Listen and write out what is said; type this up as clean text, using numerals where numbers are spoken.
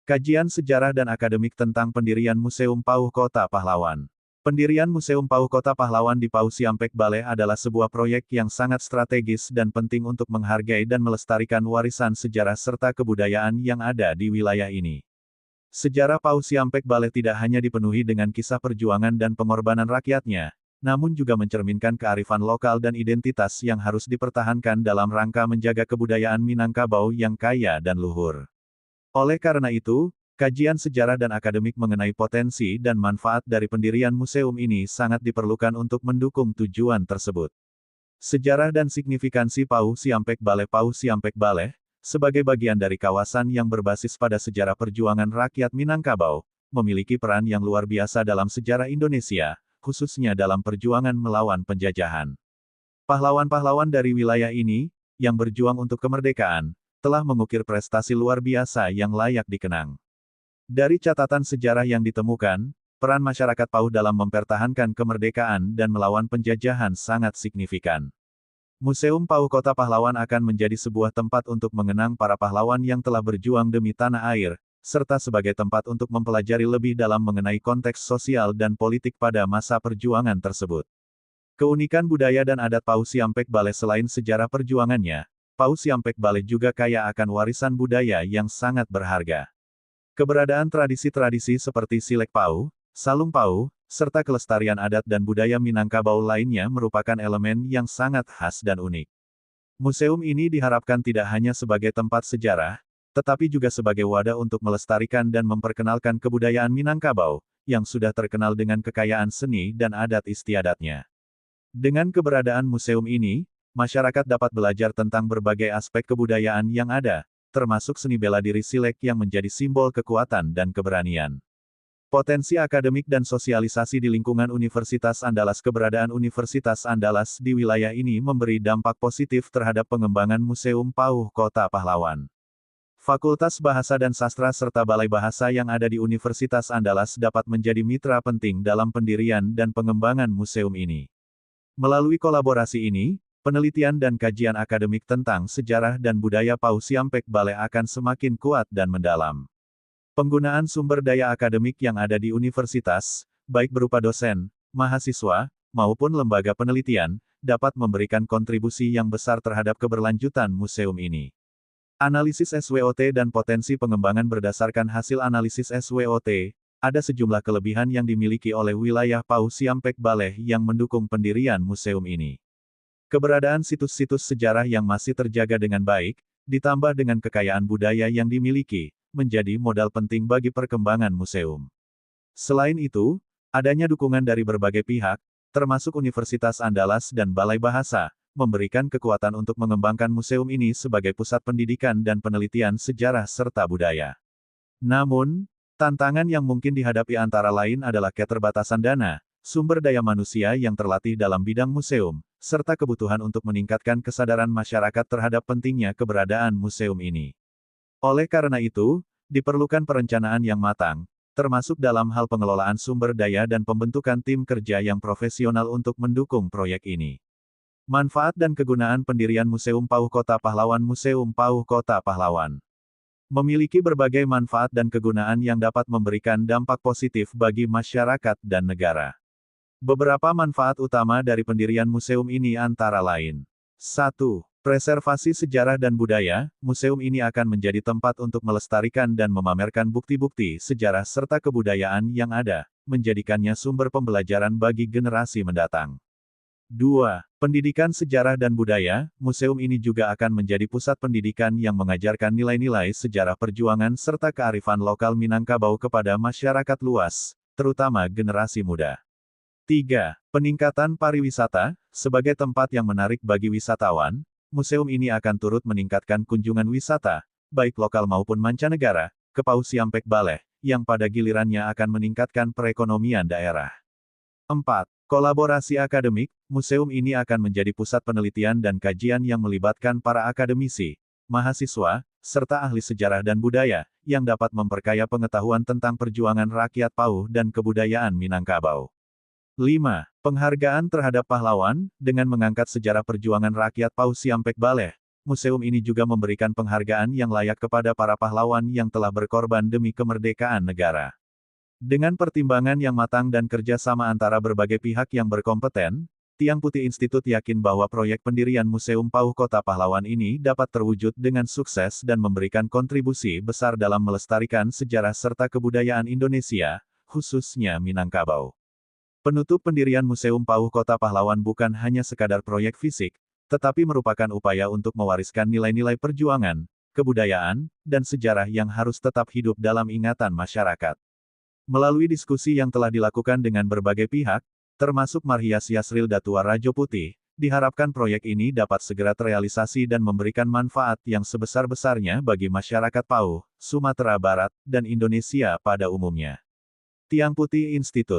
Kajian sejarah dan akademik tentang pendirian Museum Pauh Kota Pahlawan. Pendirian Museum Pauh Kota Pahlawan di Pauh Siampek Baleh adalah sebuah proyek yang sangat strategis dan penting untuk menghargai dan melestarikan warisan sejarah serta kebudayaan yang ada di wilayah ini. Sejarah Pauh Siampek Baleh tidak hanya dipenuhi dengan kisah perjuangan dan pengorbanan rakyatnya, namun juga mencerminkan kearifan lokal dan identitas yang harus dipertahankan dalam rangka menjaga kebudayaan Minangkabau yang kaya dan luhur. Oleh karena itu, kajian sejarah dan akademik mengenai potensi dan manfaat dari pendirian museum ini sangat diperlukan untuk mendukung tujuan tersebut. Sejarah dan signifikansi Pauh Siampek Baleh, sebagai bagian dari kawasan yang berbasis pada sejarah perjuangan rakyat Minangkabau, memiliki peran yang luar biasa dalam sejarah Indonesia, khususnya dalam perjuangan melawan penjajahan. Pahlawan-pahlawan dari wilayah ini, yang berjuang untuk kemerdekaan, telah mengukir prestasi luar biasa yang layak dikenang. Dari catatan sejarah yang ditemukan, peran masyarakat Pauh dalam mempertahankan kemerdekaan dan melawan penjajahan sangat signifikan. Museum Pauh Kota Pahlawan akan menjadi sebuah tempat untuk mengenang para pahlawan yang telah berjuang demi tanah air, serta sebagai tempat untuk mempelajari lebih dalam mengenai konteks sosial dan politik pada masa perjuangan tersebut. Keunikan budaya dan adat Pauh Siampek Baleh selain sejarah perjuangannya, Pauh Siampek Baleh juga kaya akan warisan budaya yang sangat berharga. Keberadaan tradisi-tradisi seperti Silek Pauh, Salung Pauh, serta kelestarian adat dan budaya Minangkabau lainnya merupakan elemen yang sangat khas dan unik. Museum ini diharapkan tidak hanya sebagai tempat sejarah, tetapi juga sebagai wadah untuk melestarikan dan memperkenalkan kebudayaan Minangkabau, yang sudah terkenal dengan kekayaan seni dan adat istiadatnya. Dengan keberadaan museum ini, masyarakat dapat belajar tentang berbagai aspek kebudayaan yang ada, termasuk seni bela diri Silek yang menjadi simbol kekuatan dan keberanian. Potensi akademik dan sosialisasi di lingkungan Universitas Andalas. Keberadaan Universitas Andalas di wilayah ini memberi dampak positif terhadap pengembangan Museum Pauh Kota Pahlawan. Fakultas Bahasa dan Sastra serta Balai Bahasa yang ada di Universitas Andalas dapat menjadi mitra penting dalam pendirian dan pengembangan museum ini. Melalui kolaborasi ini, penelitian dan kajian akademik tentang sejarah dan budaya Pauh Siampek Baleh akan semakin kuat dan mendalam. Penggunaan sumber daya akademik yang ada di universitas, baik berupa dosen, mahasiswa, maupun lembaga penelitian, dapat memberikan kontribusi yang besar terhadap keberlanjutan museum ini. Analisis SWOT dan potensi pengembangan. Berdasarkan hasil analisis SWOT, ada sejumlah kelebihan yang dimiliki oleh wilayah Pauh Siampek Baleh yang mendukung pendirian museum ini. Keberadaan situs-situs sejarah yang masih terjaga dengan baik, ditambah dengan kekayaan budaya yang dimiliki, menjadi modal penting bagi perkembangan museum. Selain itu, adanya dukungan dari berbagai pihak, termasuk Universitas Andalas dan Balai Bahasa, memberikan kekuatan untuk mengembangkan museum ini sebagai pusat pendidikan dan penelitian sejarah serta budaya. Namun, tantangan yang mungkin dihadapi antara lain adalah keterbatasan dana, sumber daya manusia yang terlatih dalam bidang museum, serta kebutuhan untuk meningkatkan kesadaran masyarakat terhadap pentingnya keberadaan museum ini. Oleh karena itu, diperlukan perencanaan yang matang, termasuk dalam hal pengelolaan sumber daya dan pembentukan tim kerja yang profesional untuk mendukung proyek ini. Manfaat dan kegunaan pendirian Museum Pauh Kota Pahlawan. Museum Pauh Kota Pahlawan memiliki berbagai manfaat dan kegunaan yang dapat memberikan dampak positif bagi masyarakat dan negara. Beberapa manfaat utama dari pendirian museum ini antara lain. 1. Preservasi sejarah dan budaya. Museum ini akan menjadi tempat untuk melestarikan dan memamerkan bukti-bukti sejarah serta kebudayaan yang ada, menjadikannya sumber pembelajaran bagi generasi mendatang. 2. Pendidikan sejarah dan budaya. Museum ini juga akan menjadi pusat pendidikan yang mengajarkan nilai-nilai sejarah perjuangan serta kearifan lokal Minangkabau kepada masyarakat luas, terutama generasi muda. 3. Peningkatan pariwisata. Sebagai tempat yang menarik bagi wisatawan, museum ini akan turut meningkatkan kunjungan wisata, baik lokal maupun mancanegara, ke Pauh Siampek Baleh, yang pada gilirannya akan meningkatkan perekonomian daerah. 4. Kolaborasi akademik. Museum ini akan menjadi pusat penelitian dan kajian yang melibatkan para akademisi, mahasiswa, serta ahli sejarah dan budaya, yang dapat memperkaya pengetahuan tentang perjuangan rakyat Pauh dan kebudayaan Minangkabau. 5. Penghargaan terhadap pahlawan. Dengan mengangkat sejarah perjuangan rakyat Pauh Siampek Baleh, museum ini juga memberikan penghargaan yang layak kepada para pahlawan yang telah berkorban demi kemerdekaan negara. Dengan pertimbangan yang matang dan kerja sama antara berbagai pihak yang berkompeten, Tiang Putih Institute yakin bahwa proyek pendirian Museum Pauh Kota Pahlawan ini dapat terwujud dengan sukses dan memberikan kontribusi besar dalam melestarikan sejarah serta kebudayaan Indonesia, khususnya Minangkabau. Penutup pendirian Museum Pauh Kota Pahlawan bukan hanya sekadar proyek fisik, tetapi merupakan upaya untuk mewariskan nilai-nilai perjuangan, kebudayaan, dan sejarah yang harus tetap hidup dalam ingatan masyarakat. Melalui diskusi yang telah dilakukan dengan berbagai pihak, termasuk Marhias Yasril Datua Rajo Putih, diharapkan proyek ini dapat segera terrealisasi dan memberikan manfaat yang sebesar-besarnya bagi masyarakat Pauh, Sumatera Barat, dan Indonesia pada umumnya. Tiang Putih Institute